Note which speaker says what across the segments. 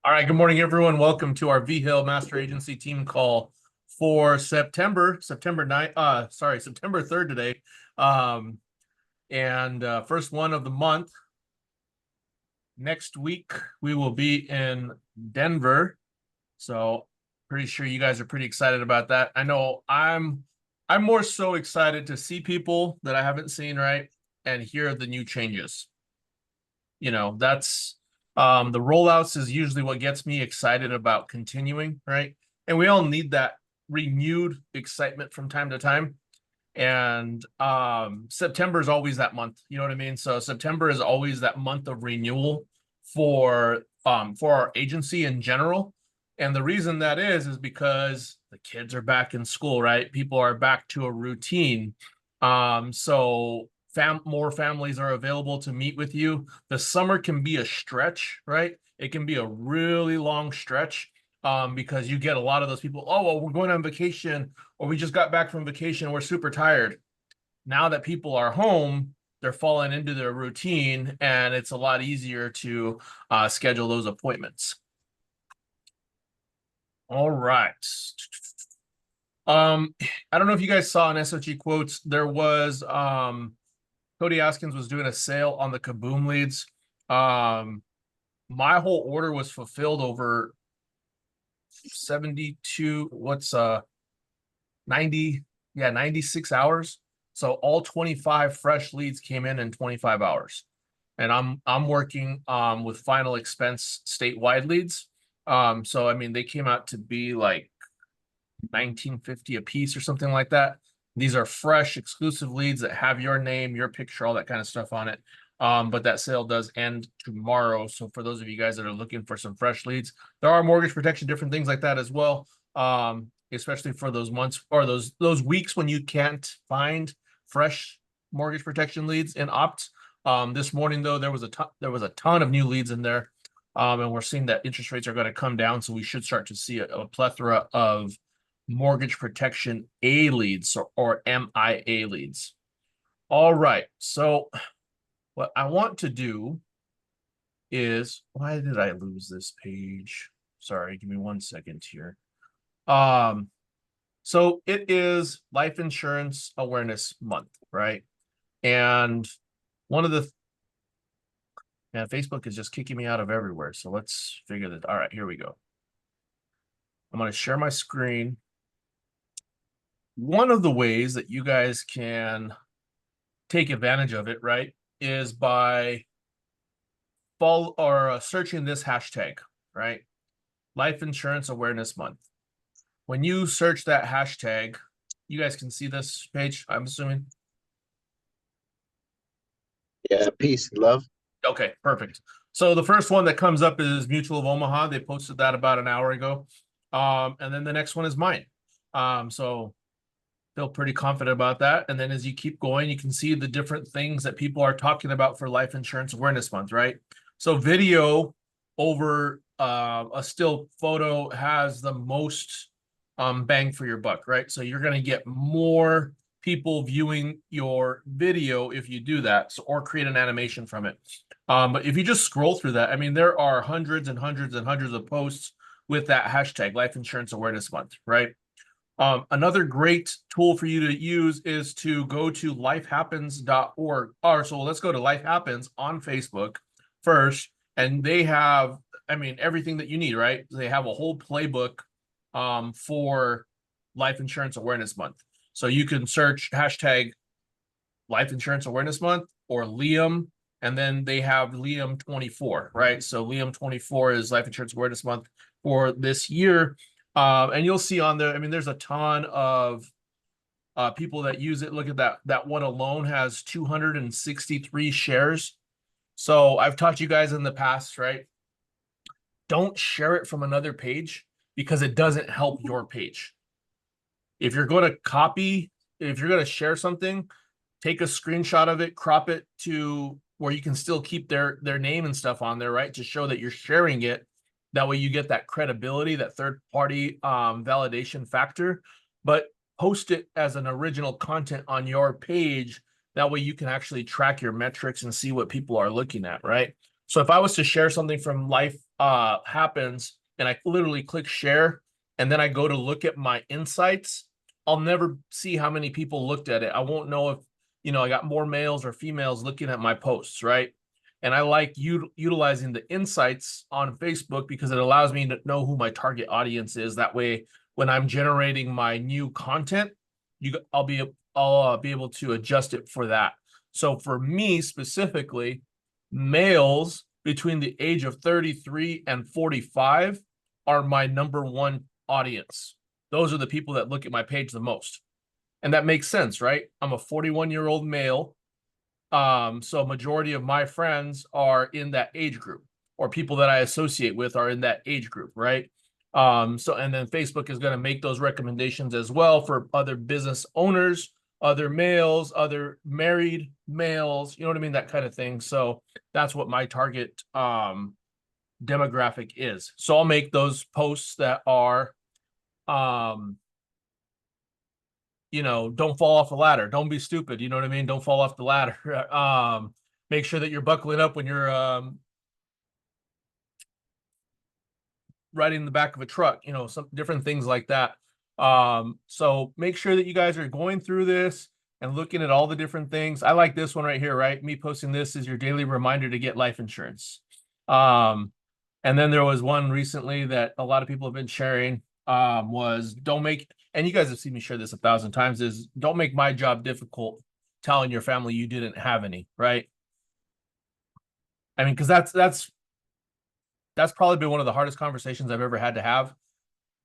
Speaker 1: All right, good morning, everyone. Welcome to our Vigil Master Agency team call for September 3rd today. And first one of the month. Next week, we will be in Denver. So pretty sure you guys are pretty excited about that. I know I'm more so excited to see people that I haven't seen, right? And hear the new changes. That's the rollouts is usually what gets me excited about continuing, right? And we all need that renewed excitement from time to time. And September is always that month, you know what I mean? So September is always that month of renewal for our agency in general. And the reason that is because the kids are back in school, right? People are back to a routine. So more families are available to meet with you. The summer can be a stretch, right? It can be a really long stretch because you get a lot of those people. Oh, well, we're going on vacation, or we just got back from vacation. We're super tired. Now that people are home, they're falling into their routine, and it's a lot easier to schedule those appointments. All right. I don't know if you guys saw in SOG quotes, there was Cody Askins was doing a sale on the Kaboom leads. My whole order was fulfilled over 72, 96 hours. So all 25 fresh leads came in 25 hours. And I'm working with final expense statewide leads. So I mean they came out to be like 1950 a piece or something like that. These are fresh, exclusive leads that have your name, your picture, all that kind of stuff on it. But that sale does end tomorrow. So for those of you guys that are looking for some fresh leads, there are mortgage protection, different things like that as well. Especially for those months or those weeks when you can't find fresh mortgage protection leads in opt. This morning though, there was a ton of new leads in there. And we're seeing that interest rates are going to come down. So we should start to see a plethora of mortgage protection A leads or MIA leads. All right. So what I want to do is, why did I lose this page? Sorry, give me 1 second here. So it is Life Insurance Awareness Month, right? And one of the Facebook is just kicking me out of everywhere. So let's figure that. All right, here we go. I'm going to share my screen. One of the ways that you guys can take advantage of it, right, is by follow or searching this hashtag, right? Life Insurance Awareness Month. When you search that hashtag, you guys can see this page, I'm assuming.
Speaker 2: Yeah, peace and love.
Speaker 1: Okay, perfect. So the first one that comes up is Mutual of Omaha. They posted that about an hour ago. And then the next one is mine. So feel pretty confident about that. And then as you keep going, you can see the different things that people are talking about for Life Insurance Awareness Month, right? So video over a still photo has the most bang for your buck, right? So you're going to get more people viewing your video if you do that, or create an animation from it. But if you just scroll through that, I mean, there are hundreds and hundreds and hundreds of posts with that hashtag Life Insurance Awareness Month, right? Another great tool for you to use is to go to lifehappens.org. Or so let's go to Life Happens on Facebook first. And they have, I mean, everything that you need, right? They have a whole playbook for Life Insurance Awareness Month. So you can search hashtag Life Insurance Awareness Month or Liam, and then they have Liam 24, right? So Liam 24 is Life Insurance Awareness Month for this year. And you'll see on there, I mean, there's a ton of people that use it. Look at that. That one alone has 263 shares. So I've taught you guys in the past, right? Don't share it from another page because it doesn't help your page. If you're going to share something, take a screenshot of it, crop it to where you can still keep their name and stuff on there, right? To show that you're sharing it. That way you get that credibility, that third-party validation factor, but post it as an original content on your page. That way you can actually track your metrics and see what people are looking at, right? So if I was to share something from Life Happens and I literally click share and then I go to look at my insights, I'll never see how many people looked at it. I won't know if, I got more males or females looking at my posts, right? And I like utilizing the insights on Facebook because it allows me to know who my target audience is. That way, when I'm generating my new content, I'll be able to adjust it for that. So for me specifically, males between the age of 33 and 45 are my number one audience. Those are the people that look at my page the most. And that makes sense, right? I'm a 41-year-old male. So majority of my friends are in that age group, or people that I associate with are in that age group, right? So and then Facebook is going to make those recommendations as well for other business owners, other males, other married males, you know what I mean? That kind of thing. So that's what my target demographic is. So I'll make those posts that are don't fall off the ladder. Don't be stupid. You know what I mean? Don't fall off the ladder. Make sure that you're buckling up when you're riding in the back of a truck, some different things like that. So make sure that you guys are going through this and looking at all the different things. I like this one right here, right? Me posting this is your daily reminder to get life insurance. And then there was one recently that a lot of people have been sharing, was don't make, and you guys have seen me share this 1,000 times, is don't make my job difficult telling your family you didn't have any, right? I mean, because that's probably been one of the hardest conversations I've ever had to have,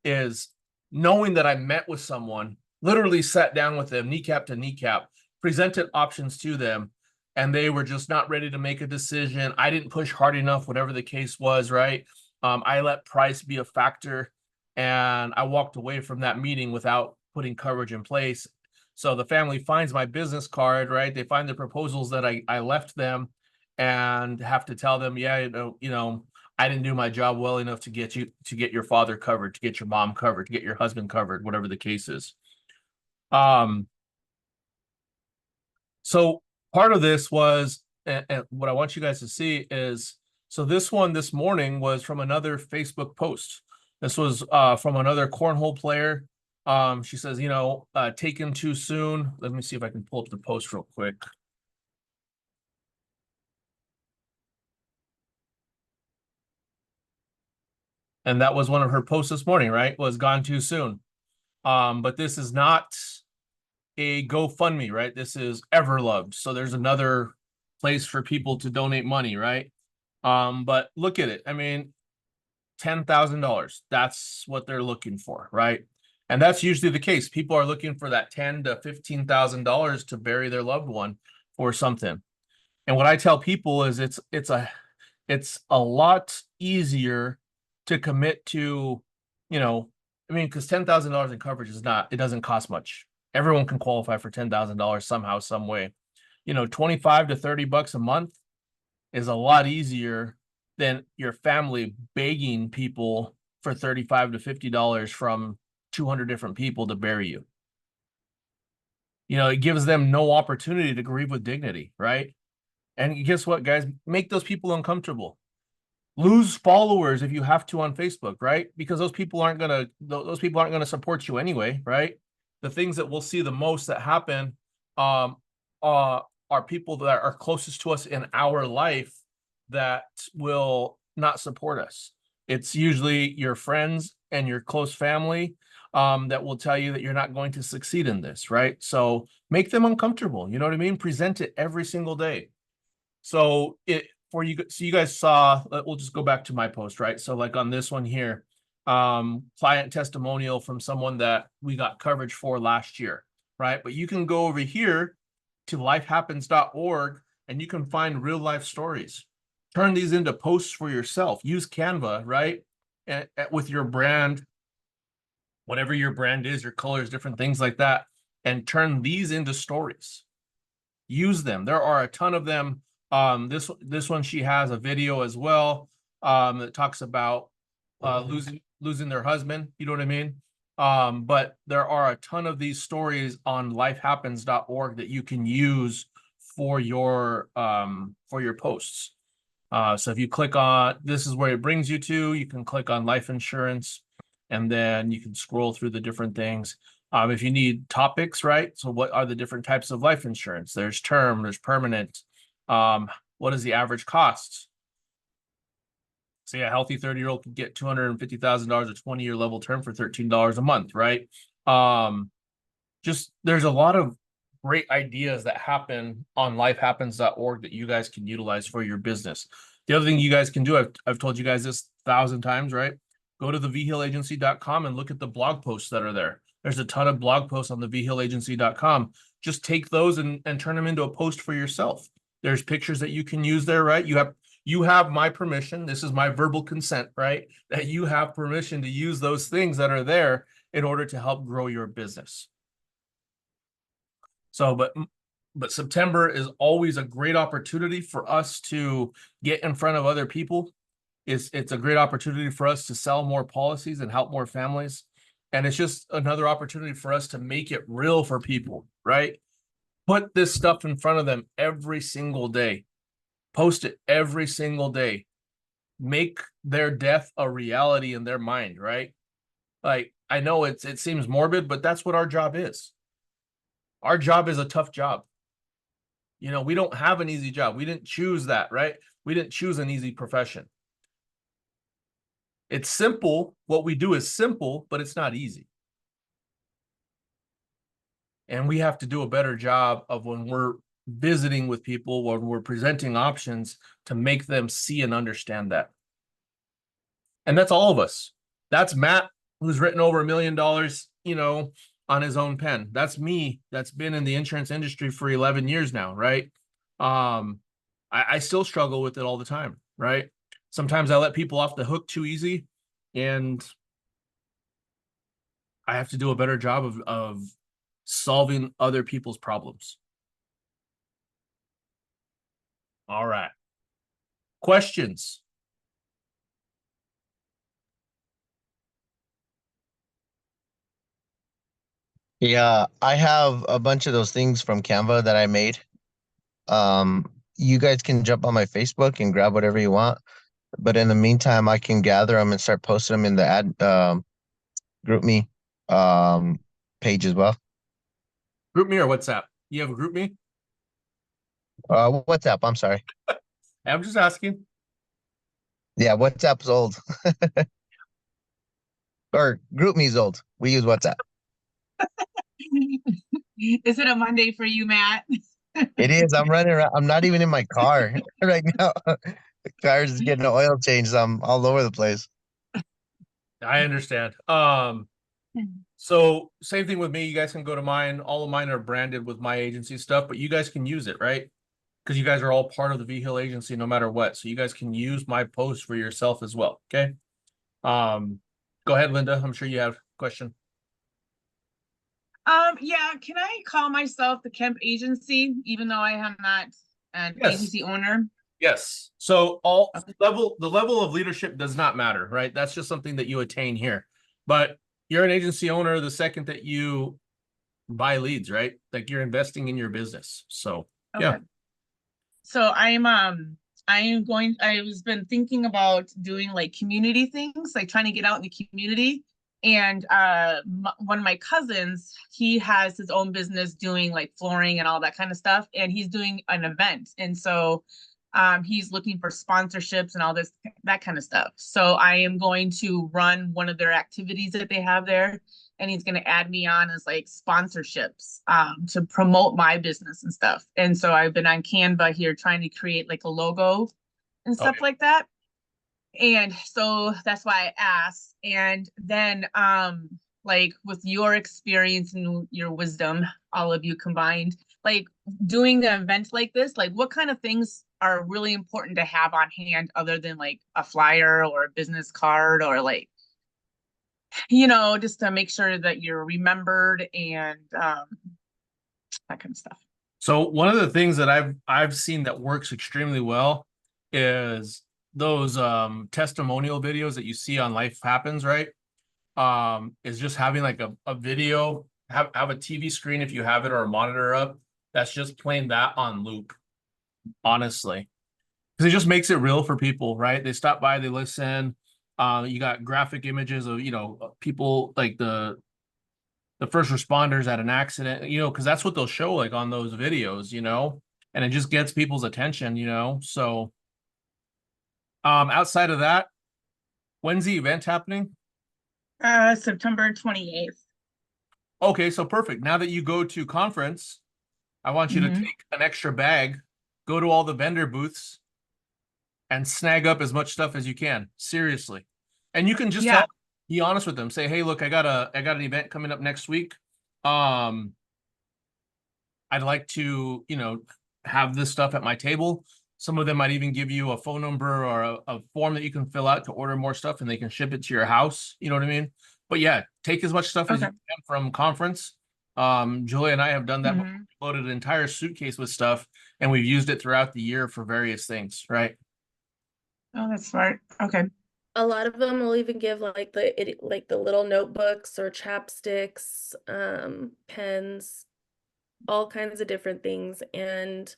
Speaker 1: is knowing that I met with someone, literally sat down with them, kneecap to kneecap, presented options to them, and they were just not ready to make a decision. I didn't push hard enough, whatever the case was, right? I let price be a factor, and I walked away from that meeting without putting coverage in place. So the family finds my business card, right? They find the proposals that I left them, and have to tell them, yeah, I didn't do my job well enough to get your father covered, to get your mom covered, to get your husband covered, whatever the case is. So part of this was, and what I want you guys to see is, so this one this morning was from another Facebook post. This was from another cornhole player. She says, taken too soon. Let me see if I can pull up the post real quick. And that was one of her posts this morning, right? Was gone too soon. But this is not a GoFundMe, right? This is Everloved. So there's another place for people to donate money, right? But look at it. I mean, $10,000. That's what they're looking for, right? And that's usually the case. People are looking for that $10,000 to $15,000 to bury their loved one or something. And what I tell people is it's a lot easier to commit to, because $10,000 in coverage it doesn't cost much. Everyone can qualify for $10,000 somehow, some way. 25 to 30 bucks a month is a lot easier than your family begging people for $35 to $50 from 200 different people to bury you. It gives them no opportunity to grieve with dignity, right? And guess what, guys? Make those people uncomfortable. Lose followers if you have to on Facebook, right? Because those people aren't gonna support you anyway, right? The things that we'll see the most that happen are people that are closest to us in our life that will not support us. It's usually your friends and your close family that will tell you that you're not going to succeed in this, right? So make them uncomfortable. You know what I mean? Present it every single day. So you guys saw, we'll just go back to my post, right? So like on this one here, client testimonial from someone that we got coverage for last year, right? But you can go over here to lifehappens.org and you can find real life stories. Turn these into posts for yourself. Use Canva, right? And with your brand, whatever your brand is, your colors, different things like that, and turn these into stories. Use them. There are a ton of them. This one, she has a video as well that talks about losing their husband. You know what I mean? But there are a ton of these stories on lifehappens.org that you can use for your posts. So if you click on, this is where it brings you to, you can click on life insurance, and then you can scroll through the different things. If you need topics, right? So what are the different types of life insurance? There's term, there's permanent. What is the average cost? Say a healthy 30-year-old could get $250,000 a 20-year level term for $13 a month, right? Just there's a lot of great ideas that happen on lifehappens.org that you guys can utilize for your business. The other thing you guys can do, I've told you guys this 1,000 times, right? Go to the vigilagency.com and look at the blog posts that are there. There's a ton of blog posts on the vigilagency.com. Just take those and turn them into a post for yourself. There's pictures that you can use there, right? You have my permission. This is my verbal consent, right? That you have permission to use those things that are there in order to help grow your business. So, but September is always a great opportunity for us to get in front of other people. It's a great opportunity for us to sell more policies and help more families. And it's just another opportunity for us to make it real for people, right? Put this stuff in front of them every single day. Post it every single day. Make their death a reality in their mind, right? Like, I know it seems morbid, but that's what our job is. Our job is a tough job. You know, we don't have an easy job. We didn't choose that, right? We didn't choose an easy profession. It's simple. What we do is simple, but it's not easy. And we have to do a better job of when we're visiting with people, when we're presenting options to make them see and understand that. And that's all of us. That's Matt, who's written over $1 million, on his own pen. That's me, that's been in the insurance industry for 11 years now, right? I still struggle with it all the time, right? Sometimes I let people off the hook too easy, and I have to do a better job of solving other people's problems. All right. Questions?
Speaker 2: Yeah, I have a bunch of those things from Canva that I made. You guys can jump on my Facebook and grab whatever you want. But in the meantime, I can gather them and start posting them in the group me um page as well.
Speaker 1: Group me or WhatsApp? You have a group me?
Speaker 2: WhatsApp, I'm sorry.
Speaker 1: I'm just asking.
Speaker 2: Yeah, WhatsApp's old. Or group me's old. We use WhatsApp.
Speaker 3: Is it a Monday for you, Matt?
Speaker 2: It is. I'm running around. I'm not even in my car right now. The car's is getting an oil change, so I'm all over the place.
Speaker 1: I understand. So same thing with me. You guys can go to mine. All of mine are branded with my agency stuff, but you guys can use it, right? Because you guys are all part of the Vigil agency no matter what. So you guys can use my post for yourself as well. Okay. Go ahead, Linda. I'm sure you have a question.
Speaker 3: Yeah, can I call myself the Kemp agency, even though I am not an
Speaker 1: Yes.
Speaker 3: agency owner?
Speaker 1: Yes. So
Speaker 3: Okay.
Speaker 1: the level of leadership does not matter, right? That's just something that you attain here. But you're an agency owner the second that you buy leads, right? Like you're investing in your business. So yeah.
Speaker 3: Okay. So I was been thinking about doing like community things, like trying to get out in the community. And one of my cousins, he has his own business doing like flooring and all that kind of stuff, and he's doing an event. And so he's looking for sponsorships and all this, that kind of stuff. So I am going to run one of their activities that they have there, and he's going to add me on as like sponsorships to promote my business and stuff. And so I've been on Canva here trying to create like a logo and stuff
Speaker 1: Okay.
Speaker 3: like that. And so that's why I asked. And then like with your experience and your wisdom, all of you combined, like doing an event like this, like what kind of things are really important to have on hand other than like a flyer or a business card, or like, just to make sure that you're remembered and that kind of stuff.
Speaker 1: So one of the things that I've seen that works extremely well is those testimonial videos that you see on Life Happens, right? Is just having like a video, have a TV screen if you have it, or a monitor up that's just playing that on loop, honestly. Because it just makes it real for people, right? They stop by, they listen. You got graphic images of, people like the first responders at an accident, because that's what they'll show like on those videos, and it just gets people's attention. So outside of that, when's the event happening?
Speaker 3: September 28th.
Speaker 1: Okay, so perfect. Now that you go to conference, I want you to
Speaker 3: Mhm.
Speaker 1: take an extra bag, go to all the vendor booths, and snag up as much stuff as you can. Seriously. And you can just
Speaker 3: Yeah.
Speaker 1: be honest with them. Say, hey, look, I got an event coming up next week. I'd like to, have this stuff at my table. Some of them might even give you a phone number or a form that you can fill out to order more stuff, and they can ship it to your house. You know what I mean? But yeah, take as much stuff as you
Speaker 3: Okay.
Speaker 1: can from conference. Julia and I have done that before.
Speaker 3: Mhm.
Speaker 1: We loaded an entire suitcase with stuff, and we've used it throughout the year for various things, right?
Speaker 3: Oh, that's smart. Okay.
Speaker 4: A lot of them will even give like the little notebooks or chapsticks, pens, all kinds of different things. And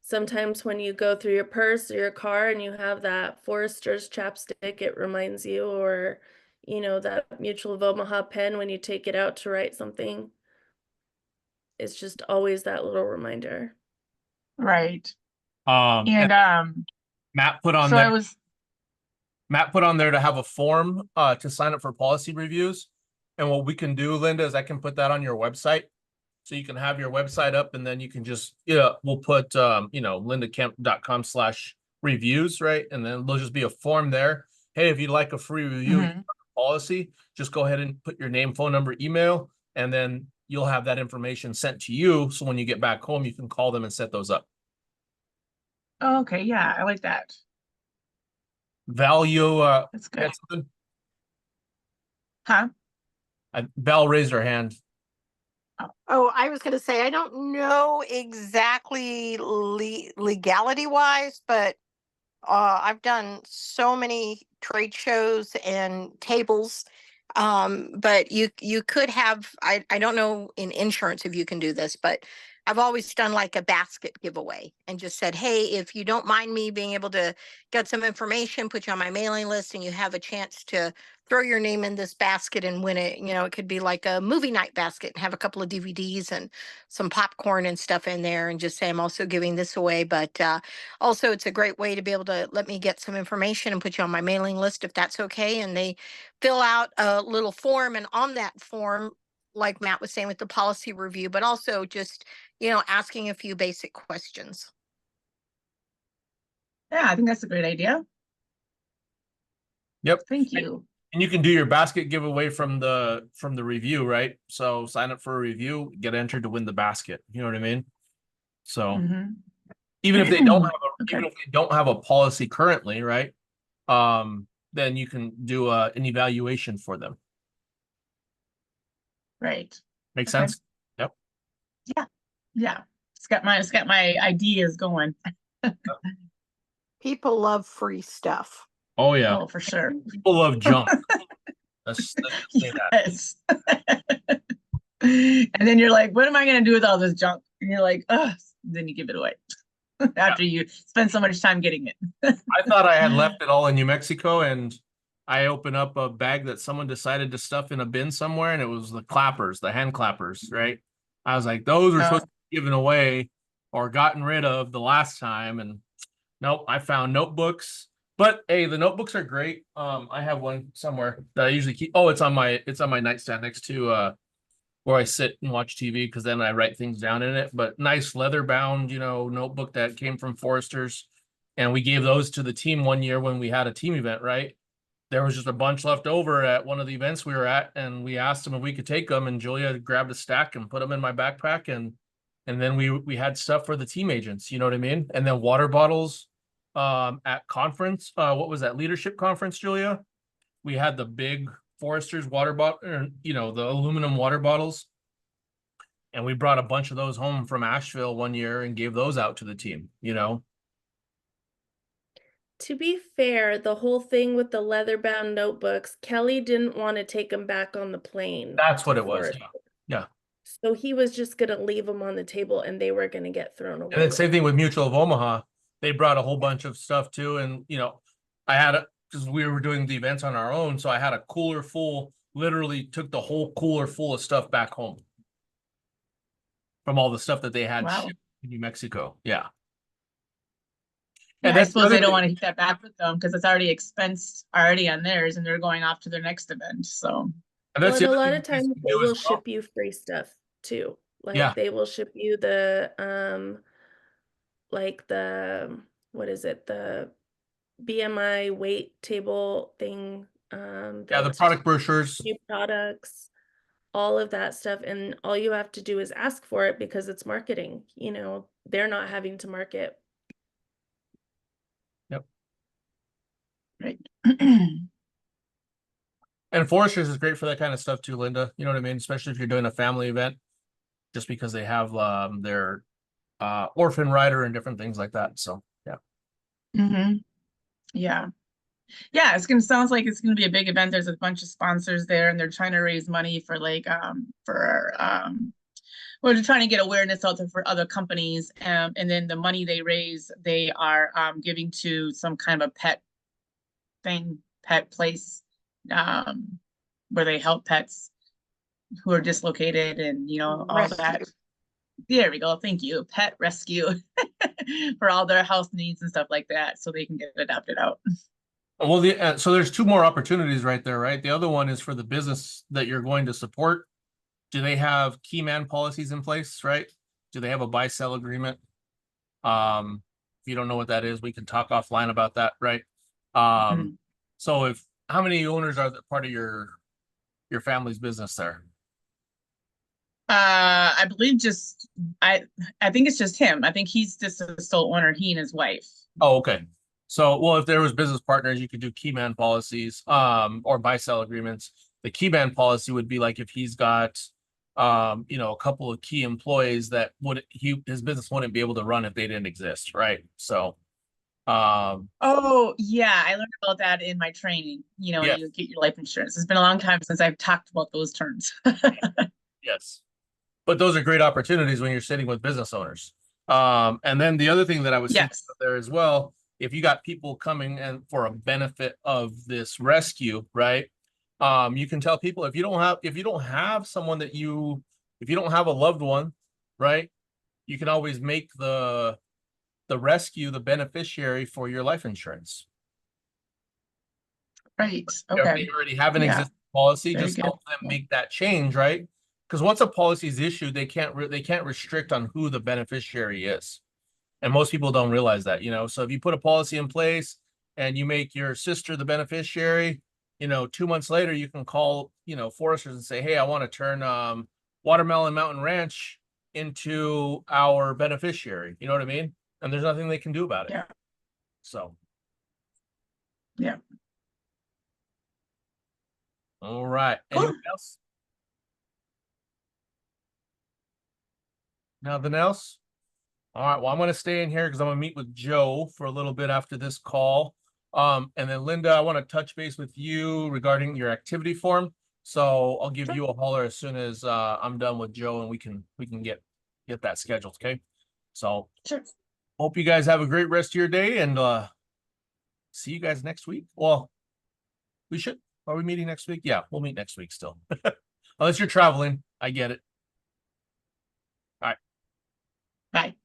Speaker 4: sometimes when you go through your purse or your car and you have that Forester's chapstick, it reminds you, or that Mutual of Omaha pen when you take it out to write something. It's just always that little reminder.
Speaker 3: Right.
Speaker 1: And
Speaker 3: And
Speaker 1: Matt put on
Speaker 3: so I
Speaker 1: there.
Speaker 3: was
Speaker 1: Matt put on there to have a form to sign up for policy reviews. And what we can do, Linda, is I can put that on your website. So you can have your website up, and then you can just, we'll put, lindakemp.com/reviews, right? And then there'll just be a form there. Hey, if you'd like a free review of
Speaker 3: Mhm.
Speaker 1: your policy, just go ahead and put your name, phone number, email, and then you'll have that information sent to you. So when you get back home, you can call them and set those up.
Speaker 3: Oh, okay, yeah, I like that.
Speaker 1: Value,
Speaker 3: That's good. Huh?
Speaker 1: Val raised her hand.
Speaker 5: Oh, I was going to say, I don't know exactly legality wise, but I've done so many trade shows and tables. But you could have, I don't know in insurance if you can do this, but I've always done like a basket giveaway and just said, hey, if you don't mind me being able to get some information, put you on my mailing list, and you have a chance to throw your name in this basket and win it. It could be like a movie night basket and have a couple of DVDs and some popcorn and stuff in there, and just say I'm also giving this away. But also, it's a great way to be able to let me get some information and put you on my mailing list if that's okay. And they fill out a little form, and on that form, like Matt was saying with the policy review, but also just asking a few basic questions.
Speaker 3: Yeah, I think that's a great idea.
Speaker 1: Yep.
Speaker 3: Thank you.
Speaker 1: And you can do your basket giveaway from the review, right? So sign up for a review, get entered to win the basket. You know what I mean? So
Speaker 3: Mhm.
Speaker 1: even if they don't have
Speaker 3: Okay.
Speaker 1: even if they don't have a policy currently, right? Then you can do an evaluation for them.
Speaker 3: Right.
Speaker 1: Make
Speaker 3: Okay.
Speaker 1: sense? Yep.
Speaker 3: Yeah. It's got my ideas going.
Speaker 5: People love free stuff.
Speaker 1: Oh yeah.
Speaker 3: Oh, for sure.
Speaker 1: People love junk. Let's just say that.
Speaker 3: Yes. And then you're like, what am I gonna do with all this junk? And you're like, ugh, then you give it away after you spend so much time getting it.
Speaker 1: I thought I had left it all in New Mexico, and I opened up a bag that someone decided to stuff in a bin somewhere, and it was the clappers, the hand clappers, right? I was like, those were supposed to be given away or gotten rid of the last time, and nope, I found notebooks. But hey, the notebooks are great. I have one somewhere that I usually keep. Oh, it's on my nightstand next to where I sit and watch TV, because then I write things down in it. But nice leather bound, notebook that came from Forrester's. And we gave those to the team one year when we had a team event, right? There was just a bunch left over at one of the events we were at, and we asked them if we could take them, and Julia grabbed a stack and put them in my backpack, and then we had stuff for the team agents, you know what I mean? And then water bottles at conference. What was that, leadership conference, Julia? We had the big Forrester's water bottle, the aluminum water bottles. And we brought a bunch of those home from Asheville one year and gave those out to the team,
Speaker 4: To be fair, the whole thing with the leather-bound notebooks, Kelly didn't want to take them back on the plane.
Speaker 1: That's what
Speaker 4: to
Speaker 1: it was.
Speaker 4: Florida.
Speaker 1: Yeah.
Speaker 4: So he was just gonna leave them on the table, and they were gonna get thrown away.
Speaker 1: And then same thing with Mutual of Omaha. they brought a whole bunch of stuff too. And, you know, I had a, because we were doing the events on our own. So I had a cooler full, literally took the whole cooler full of stuff back home from all the stuff that they had
Speaker 3: Wow.
Speaker 1: shipped to New Mexico. Yeah.
Speaker 3: Yeah,
Speaker 1: And
Speaker 3: I
Speaker 1: that's the
Speaker 3: suppose
Speaker 1: other
Speaker 3: they don't
Speaker 1: thing.
Speaker 3: want to hit that back with them because it's already expensed already on theirs and they're going off to their next event. So
Speaker 1: And
Speaker 4: Well,
Speaker 1: that's
Speaker 4: and
Speaker 1: the
Speaker 4: a
Speaker 1: other
Speaker 4: lot
Speaker 1: thing
Speaker 4: of
Speaker 1: you guys
Speaker 4: times
Speaker 1: can
Speaker 4: they
Speaker 1: do as
Speaker 4: will
Speaker 1: well.
Speaker 4: ship you free stuff too.
Speaker 1: Yeah.
Speaker 4: Like they will ship you the like the what is it? The BMI weight table thing,
Speaker 1: Yeah, the
Speaker 4: the
Speaker 1: product brochures.
Speaker 4: new products, all of that stuff. And all you have to do is ask for it because it's marketing. You know, they're not having to market.
Speaker 1: Yep.
Speaker 3: right.
Speaker 1: And Foresters is great for that kind of stuff too, Linda. You know what I mean? Especially if you're doing a family event, just because they have their orphan rider and different things like that. So yeah.
Speaker 3: Mm-hmm. Yeah. Yeah, sounds like it's gonna be a big event. There's a bunch of sponsors there and they're trying to raise money for well, they're trying to get awareness out there for other companies. And then the money they raise, they are giving to some kind of a pet place, where they help pets who are dislocated and all that.
Speaker 5: Rescue.
Speaker 3: There we go. Thank you. Pet rescue for all their health needs and stuff like that, so they can get adopted out.
Speaker 1: Well, so there's two more opportunities right there, right? The other one is for the business that you're going to support. Do they have key man policies in place, right? Do they have a buy-sell agreement? If you don't know what that is, we can talk offline about that, right? So how many owners are part of your family's business there?
Speaker 3: I believe I think it's just him. I think he's just a sole owner, he and his wife.
Speaker 1: Oh, okay. So, well, if there was business partners, you could do key man policies, or buy-sell agreements. The key man policy would be like if he's got, a couple of key employees that his business wouldn't be able to run if they didn't exist, right? So,
Speaker 3: Oh, yeah, I learned about that in my training, when
Speaker 1: yes,
Speaker 3: you get your life insurance. It's been a long time since I've talked about those terms.
Speaker 1: yes. But those are great opportunities when you're sitting with business owners. And then the other thing that I was thinking
Speaker 3: Yes.
Speaker 1: of there as well, if you got people coming and for a benefit of this rescue, right? You can tell people if you don't have someone if you don't have a loved one, right? You can always make the rescue the beneficiary for your life insurance.
Speaker 3: Right.
Speaker 1: If
Speaker 3: Okay.
Speaker 1: they already have an
Speaker 3: Yeah.
Speaker 1: existing policy,
Speaker 3: Very
Speaker 1: just
Speaker 3: good.
Speaker 1: help them make that change, right? Because once a policy is issued, they can't restrict on who the beneficiary is, and most people don't realize that. So if you put a policy in place and you make your sister the beneficiary, 2 months later you can call foresters and say, hey, I want to turn Watermelon Mountain Ranch into our beneficiary. You know what I mean? And there's nothing they can do about it.
Speaker 3: Yeah.
Speaker 1: So
Speaker 3: Yeah.
Speaker 1: all right.
Speaker 3: Cool.
Speaker 1: Anyone else? Nothing else? All right. Well, I'm going to stay in here because I'm going to meet with Joe for a little bit after this call. And then Linda, I want to touch base with you regarding your activity form. So I'll give
Speaker 3: Sure.
Speaker 1: you a holler as soon as I'm done with Joe and we can get that scheduled. Okay. So
Speaker 3: Sure.
Speaker 1: hope you guys have a great rest of your day and see you guys next week. Well, are we meeting next week? Yeah, we'll meet next week still. Unless you're traveling. I get it. All right.
Speaker 3: Bye.